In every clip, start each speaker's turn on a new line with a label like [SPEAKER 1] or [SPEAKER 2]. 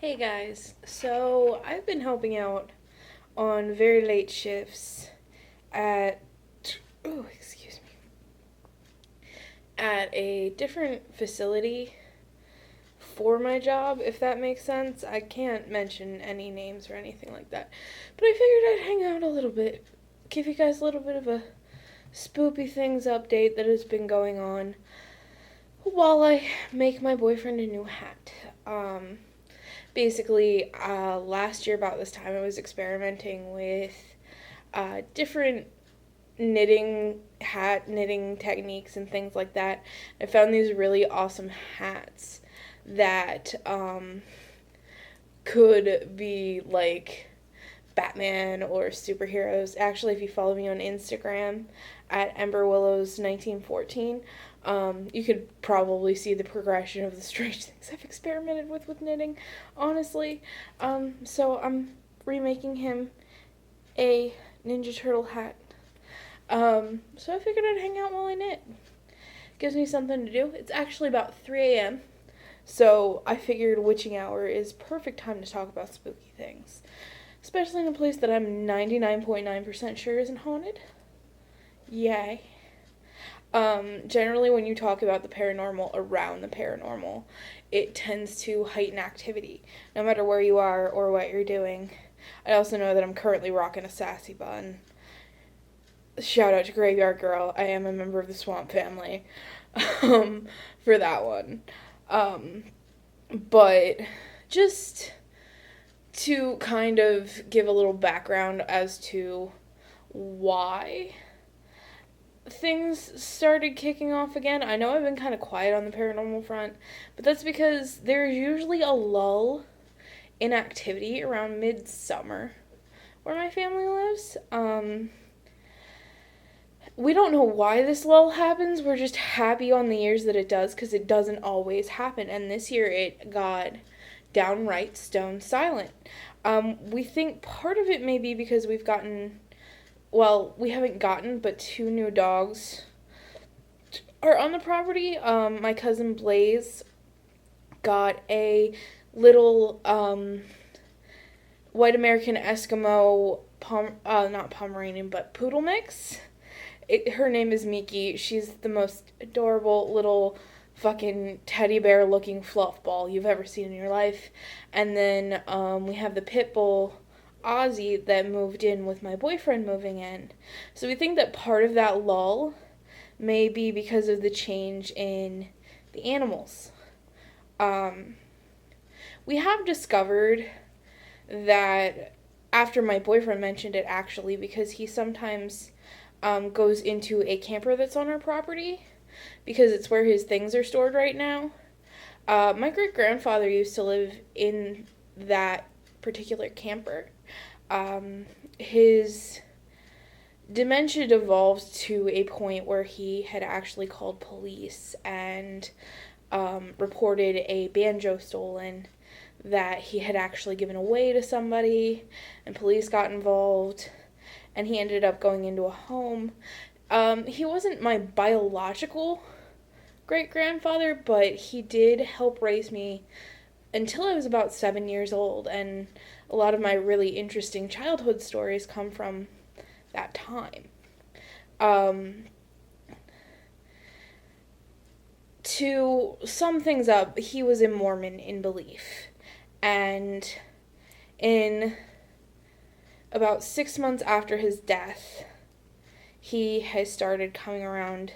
[SPEAKER 1] Hey guys, so I've been helping out on very late shifts at excuse me, at a different facility for my job, if that makes sense. I can't mention any names or anything like that, but I figured I'd hang out a little bit, give you guys a little bit of a spoopy things update that has been going on while I make my boyfriend a new hat. Basically, last year about this time, I was experimenting with different knitting techniques and things like that. I found these really awesome hats that could be like Batman or superheroes. Actually, if you follow me on Instagram at emberwillows 1914, you could probably see the progression of the strange things I've experimented with knitting, honestly. So I'm remaking him a Ninja Turtle hat. So I figured I'd hang out while I knit. Gives me something to do. It's actually about 3 a.m., so I figured witching hour is perfect time to talk about spooky things. Especially in a place that I'm 99.9% sure isn't haunted. Yay. Generally, when you talk about the paranormal around the paranormal, it tends to heighten activity, no matter where you are or what you're doing. I also know that I'm currently rocking a sassy bun. Shout out to Graveyard Girl. I am a member of the Swamp family for that one. But just to kind of give a little background as to why things started kicking off again. I know I've been kind of quiet on the paranormal front, but that's because there's usually a lull in activity around midsummer where my family lives. We don't know why this lull happens. We're just happy on the years that it does because it doesn't always happen. And this year it got downright stone silent. We think part of it may be because we haven't gotten, but 2 new dogs are on the property. My cousin Blaze got a little white American Eskimo, not Pomeranian, but poodle mix. Her name is Miki. She's the most adorable little fucking teddy bear looking fluff ball you've ever seen in your life. And then we have the pit bull Ozzy that moved in with my boyfriend moving in. So we think that part of that lull may be because of the change in the animals. We have discovered that after my boyfriend mentioned it, actually, because he sometimes goes into a camper that's on our property because it's where his things are stored right now. My great-grandfather used to live in that particular camper. His dementia devolved to a point where he had actually called police and reported a banjo stolen that he had actually given away to somebody, and police got involved, and he ended up going into a home. He wasn't my biological great-grandfather, but he did help raise me until I was about 7 years old, and a lot of my really interesting childhood stories come from that time. To sum things up, he was a Mormon in belief, and in about 6 months after his death, he has started coming around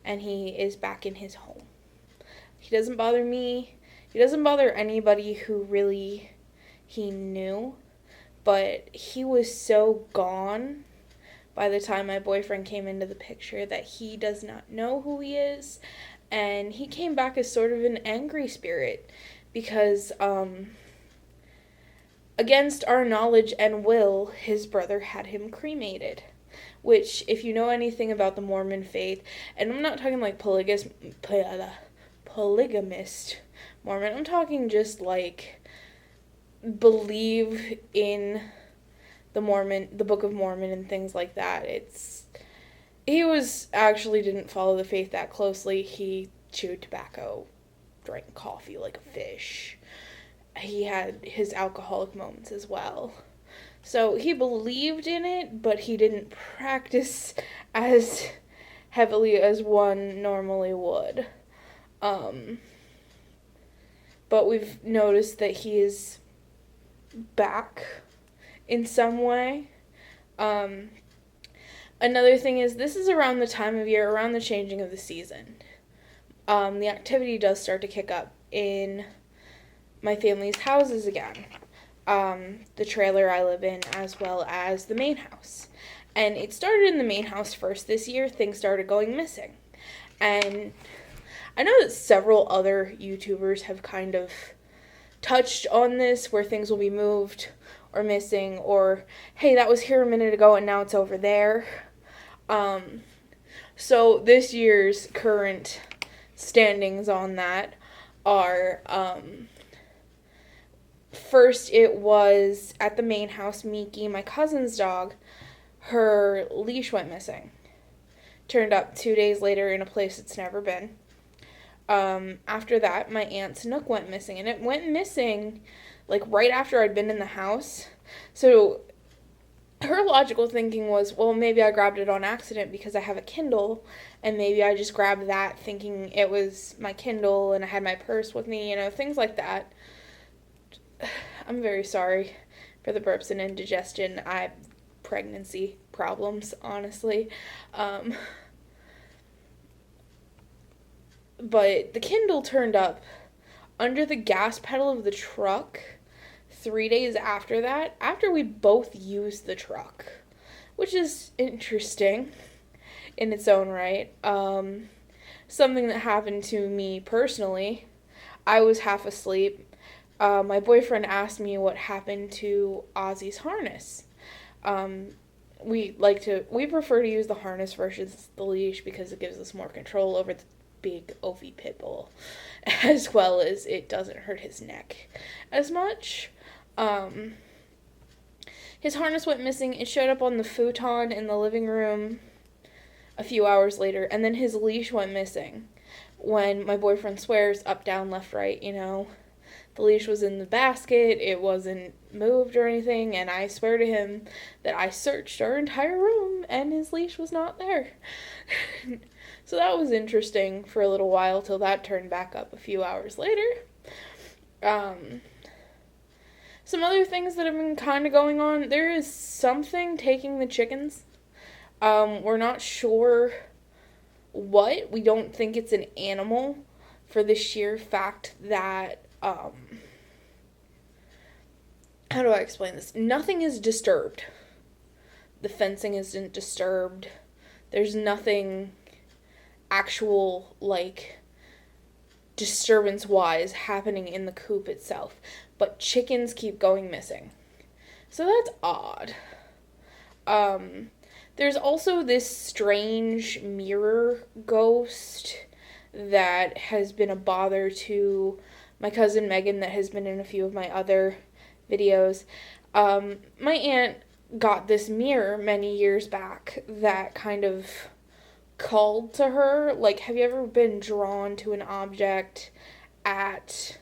[SPEAKER 1] and he is back in his home. He doesn't bother me. He doesn't bother anybody who really he knew, but he was so gone by the time my boyfriend came into the picture that he does not know who he is, and he came back as sort of an angry spirit because against our knowledge and will, his brother had him cremated. Which, if you know anything about the Mormon faith, and I'm not talking like polygamist Mormon, I'm talking just like believe in the Book of Mormon and things like that. He didn't follow the faith that closely. He chewed tobacco, drank coffee like a fish, he had his alcoholic moments as well. So he believed in it, but he didn't practice as heavily as one normally would. But we've noticed that he is back in some way. Another thing is, this is around the time of year, around the changing of the season. The activity does start to kick up in my family's houses again. The trailer I live in, as well as the main house. And it started in the main house first this year. Things started going missing. And I know that several other YouTubers have kind of touched on this, where things will be moved or missing, or, hey, that was here a minute ago and now it's over there. So this year's current standings on that are, first it was at the main house, Miki, my cousin's dog, her leash went missing. Turned up 2 days later in a place it's never been. After that, my aunt's Nook went missing, and it went missing, like, right after I'd been in the house. So her logical thinking was, well, maybe I grabbed it on accident because I have a Kindle, and maybe I just grabbed that thinking it was my Kindle, and I had my purse with me, things like that. I'm very sorry for the burps and indigestion. Pregnancy problems, honestly. But the Kindle turned up under the gas pedal of the truck 3 days after that, after we both used the truck, which is interesting in its own right. Something that happened to me personally. I was half asleep. My boyfriend asked me what happened to Ozzy's harness. We prefer to use the harness versus the leash because it gives us more control over the big Ovi pit bull, as well as it doesn't hurt his neck as much. His harness went missing. It showed up on the futon in the living room a few hours later, and then his leash went missing when my boyfriend swears up, down, left, right, The leash was in the basket, it wasn't moved or anything, and I swear to him that I searched our entire room and his leash was not there. So that was interesting for a little while till that turned back up a few hours later. Some other things that have been kind of going on. There is something taking the chickens. We're not sure what. We don't think it's an animal for the sheer fact that, how do I explain this? Nothing is disturbed. The fencing isn't disturbed. There's nothing actual, disturbance-wise happening in the coop itself. But chickens keep going missing. So that's odd. There's also this strange mirror ghost that has been a bother to my cousin Megan, that has been in a few of my other videos. My aunt got this mirror many years back that kind of called to her. Have you ever been drawn to an object at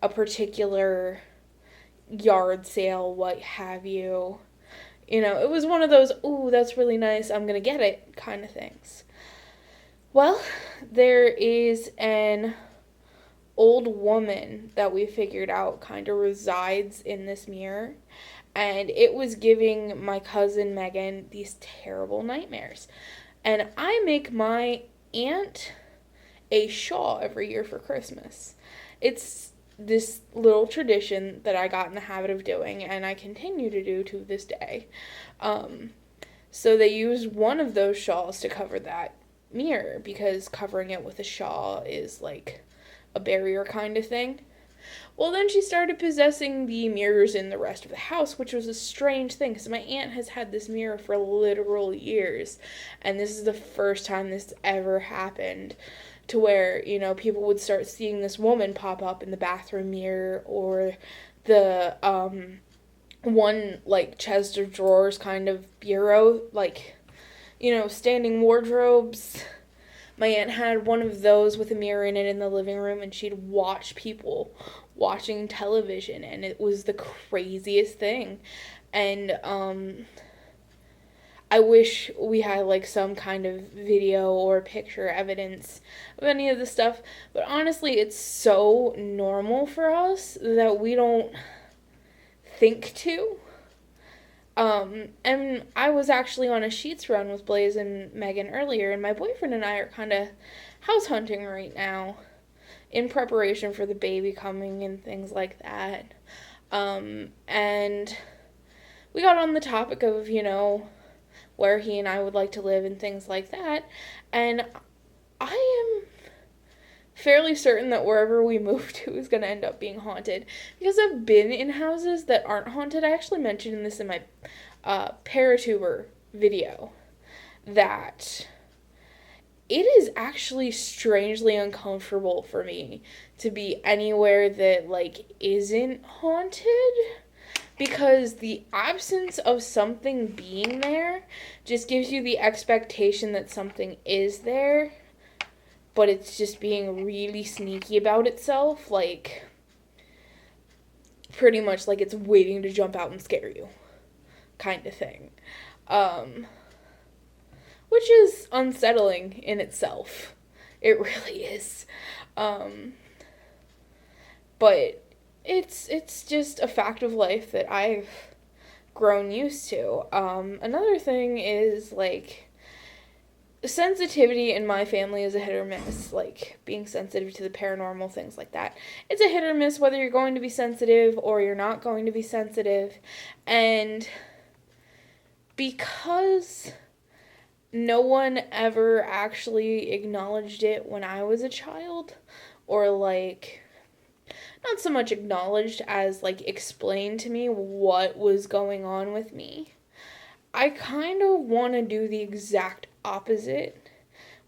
[SPEAKER 1] a particular yard sale, what have you? It was one of those, ooh, that's really nice, I'm gonna get it kind of things. Well, there is an old woman that we figured out kind of resides in this mirror, and it was giving my cousin Megan these terrible nightmares. And I make my aunt a shawl every year for Christmas. It's this little tradition that I got in the habit of doing, and I continue to do to this day. So they used one of those shawls to cover that mirror, because covering it with a shawl is like a barrier kind of thing. Well, then she started possessing the mirrors in the rest of the house, which was a strange thing, because my aunt has had this mirror for literal years, and this is the first time this ever happened, to where, people would start seeing this woman pop up in the bathroom mirror, or the, one, chest of drawers kind of bureau, standing wardrobes. My aunt had one of those with a mirror in it in the living room, and she'd watch people watching television, and it was the craziest thing. And I wish we had like some kind of video or picture evidence of any of this stuff, but honestly, it's so normal for us that we don't think to. And I was actually on a Sheets run with Blaze and Megan earlier, and my boyfriend and I are kind of house hunting right now in preparation for the baby coming and things like that. And we got on the topic of, where he and I would like to live and things like that. And I am fairly certain that wherever we move to is going to end up being haunted. Because I've been in houses that aren't haunted. I actually mentioned this in my Paratuber video. That it is actually strangely uncomfortable for me to be anywhere that, like, isn't haunted. Because the absence of something being there just gives you the expectation that something is there, but it's just being really sneaky about itself, like, pretty much like it's waiting to jump out and scare you, kind of thing. Which is unsettling in itself. It really is. But it's just a fact of life that I've grown used to. Another thing is, like, sensitivity in my family is a hit or miss, like being sensitive to the paranormal, things like that. It's a hit or miss whether you're going to be sensitive or you're not going to be sensitive. And because no one ever actually acknowledged it when I was a child, or like, not so much acknowledged as like explained to me what was going on with me, I kind of want to do the exact opposite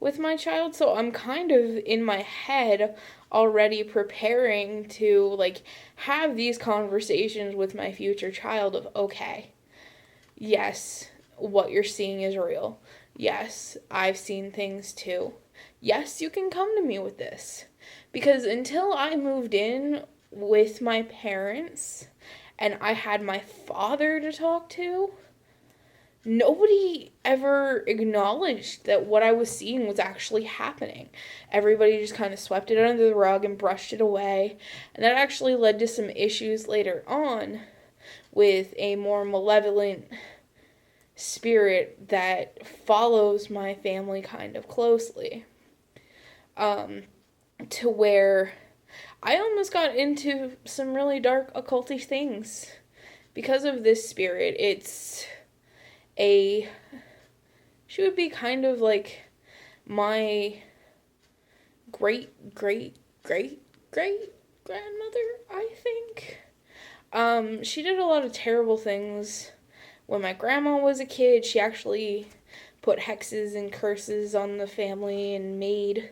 [SPEAKER 1] with my child. So I'm kind of in my head already preparing to like have these conversations with my future child of, okay, yes, what you're seeing is real. Yes, I've seen things too. Yes, you can come to me with this. Because until I moved in with my parents and I had my father to talk to, nobody ever acknowledged that what I was seeing was actually happening. Everybody just kind of swept it under the rug and brushed it away. And that actually led to some issues later on with a more malevolent spirit that follows my family kind of closely. To where I almost got into some really dark occulty things because of this spirit. She would be kind of like my great grandmother, I think. She did a lot of terrible things when my grandma was a kid. She actually put hexes and curses on the family and made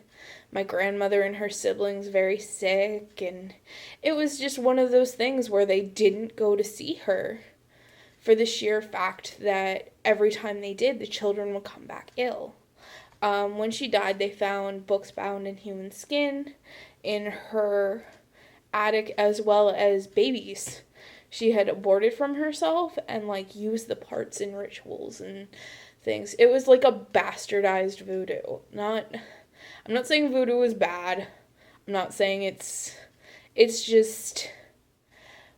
[SPEAKER 1] my grandmother and her siblings very sick, and it was just one of those things where they didn't go to see her for the sheer fact that every time they did, the children would come back ill. When she died, they found books bound in human skin in her attic, as well as babies she had aborted from herself and like used the parts in rituals and things. It was like a bastardized voodoo. I'm not saying voodoo is bad. I'm not saying it's just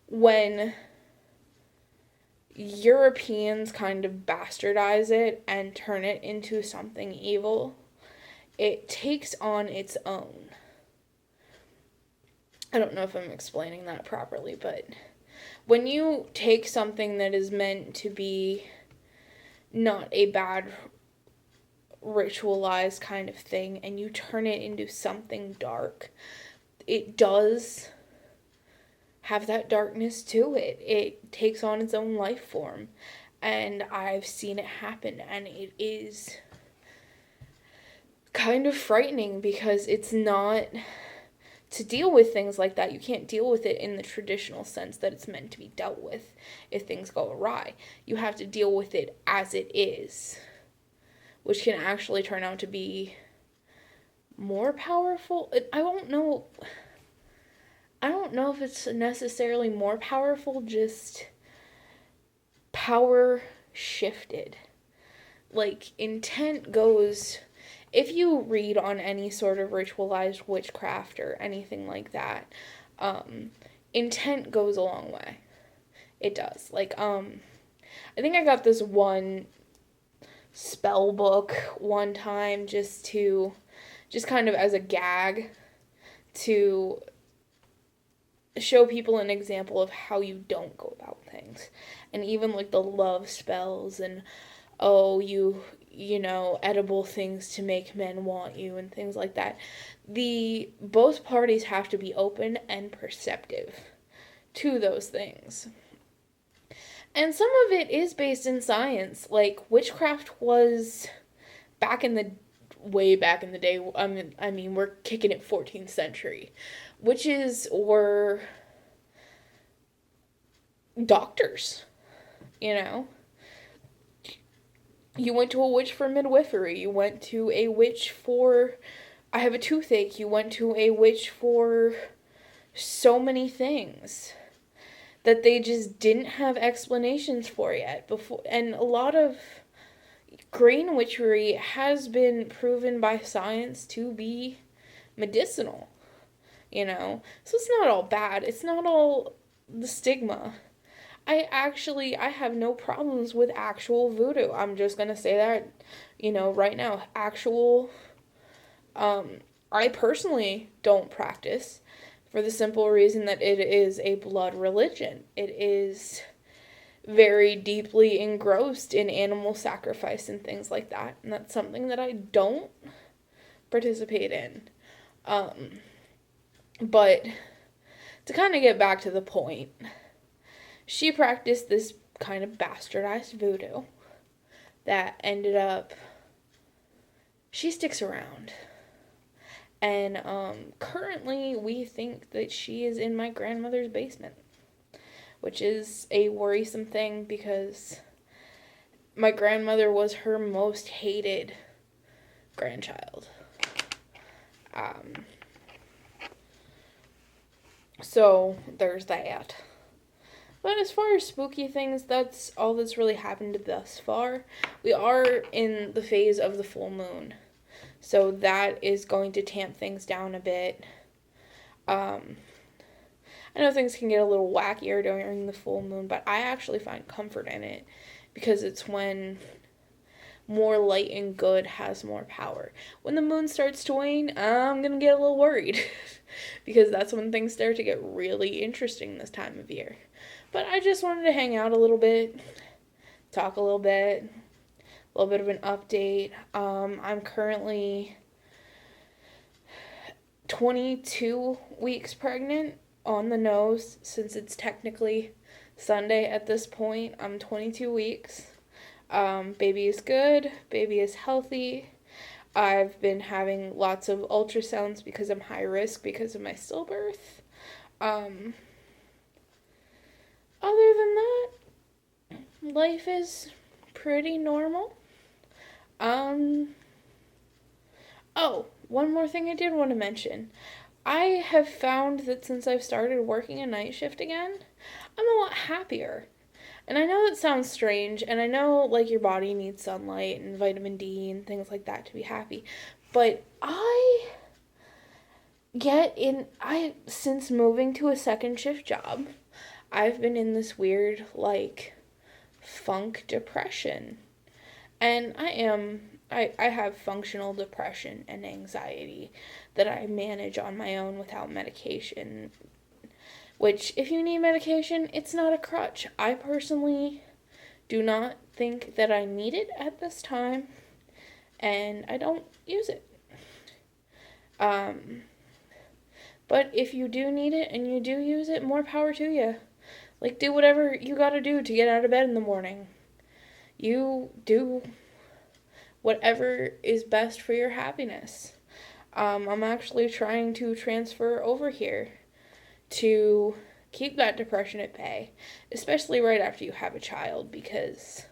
[SPEAKER 1] when Europeans kind of bastardize it and turn it into something evil, it takes on its own. I don't know if I'm explaining that properly, but when you take something that is meant to be not a bad ritualized kind of thing and you turn it into something dark, it does have that darkness to it. It takes on its own life form, and I've seen it happen, and it is kind of frightening because it's not to deal with things like that. You can't deal with it in the traditional sense that it's meant to be dealt with if things go awry. You have to deal with it as it is, which can actually turn out to be more powerful. I don't know. I don't know if it's necessarily more powerful, just power shifted. Like, intent goes, if you read on any sort of ritualized witchcraft or anything like that, intent goes a long way. It does. Like, I think I got this one spell book one time just kind of as a gag to show people an example of how you don't go about things. And even like the love spells and, oh, you know, edible things to make men want you and things like that. Both parties have to be open and perceptive to those things. And some of it is based in science. Like, witchcraft was way back in the day. I mean, we're kicking it 14th century. Witches were doctors, you know? You went to a witch for midwifery. You went to a witch for, I have a toothache. You went to a witch for so many things that they just didn't have explanations for yet before. And a lot of green witchery has been proven by science to be medicinal, you know? So it's not all bad. It's not all the stigma. I have no problems with actual voodoo. I'm just gonna say that, you know, right now. I personally don't practice for the simple reason that it is a blood religion. It is very deeply engrossed in animal sacrifice and things like that. And that's something that I don't participate in. But to kind of get back to the point, she practiced this kind of bastardized voodoo that ended up, she sticks around. And currently we think that she is in my grandmother's basement, which is a worrisome thing because my grandmother was her most hated grandchild. So there's that. But as far as spooky things, that's all that's really happened thus far. We are in the phase of the full moon, so that is going to tamp things down a bit. I know things can get a little wackier during the full moon, but I actually find comfort in it because it's when more light and good has more power. When the moon starts to wane, I'm going to get a little worried because that's when things start to get really interesting this time of year. But I just wanted to hang out a little bit, talk a little bit of an update. I'm currently 22 weeks pregnant on the nose, since it's technically Sunday at this point. I'm 22 weeks. Baby is good. Baby is healthy. I've been having lots of ultrasounds because I'm high risk because of my stillbirth. Other than that, life is pretty normal. Oh, one more thing I did want to mention. I have found that since I've started working a night shift again, I'm a lot happier. And I know it sounds strange, and I know, like, your body needs sunlight and vitamin D and things like that to be happy. But since moving to a second shift job, I've been in this weird, like, funk depression. And I have functional depression and anxiety that I manage on my own without medication. Which, if you need medication, it's not a crutch. I personally do not think that I need it at this time, and I don't use it. But if you do need it and you do use it, more power to you. Like, do whatever you gotta do to get out of bed in the morning. You do whatever is best for your happiness. I'm actually trying to transfer over here to keep that depression at bay, especially right after you have a child, because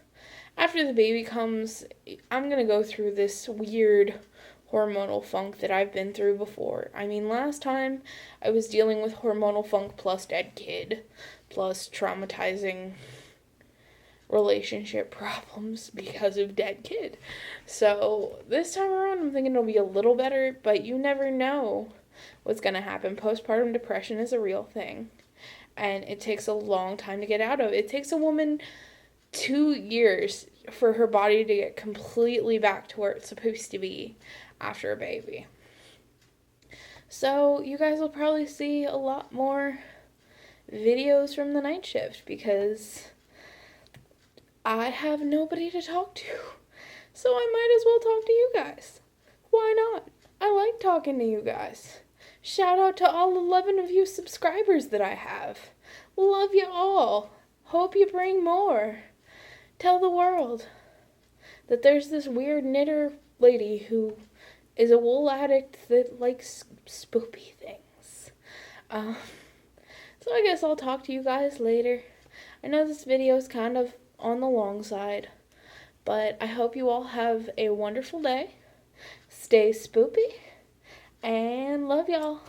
[SPEAKER 1] after the baby comes, I'm going to go through this weird hormonal funk that I've been through before. I mean, last time I was dealing with hormonal funk plus dead kid, plus traumatizing relationship problems because of dead kid. So this time around, I'm thinking it'll be a little better, but you never know what's going to happen. Postpartum depression is a real thing, and it takes a long time to get out of. It takes a woman 2 years for her body to get completely back to where it's supposed to be after a baby. So you guys will probably see a lot more videos from the night shift because I have nobody to talk to. So I might as well talk to you guys. Why not? I like talking to you guys. Shout out to all 11 of you subscribers that I have. Love you all. Hope you bring more. Tell the world that there's this weird knitter lady who is a wool addict that likes spoopy things. So I guess I'll talk to you guys later. I know this video is kind of on the long side, but I hope you all have a wonderful day. Stay spoopy, and love y'all.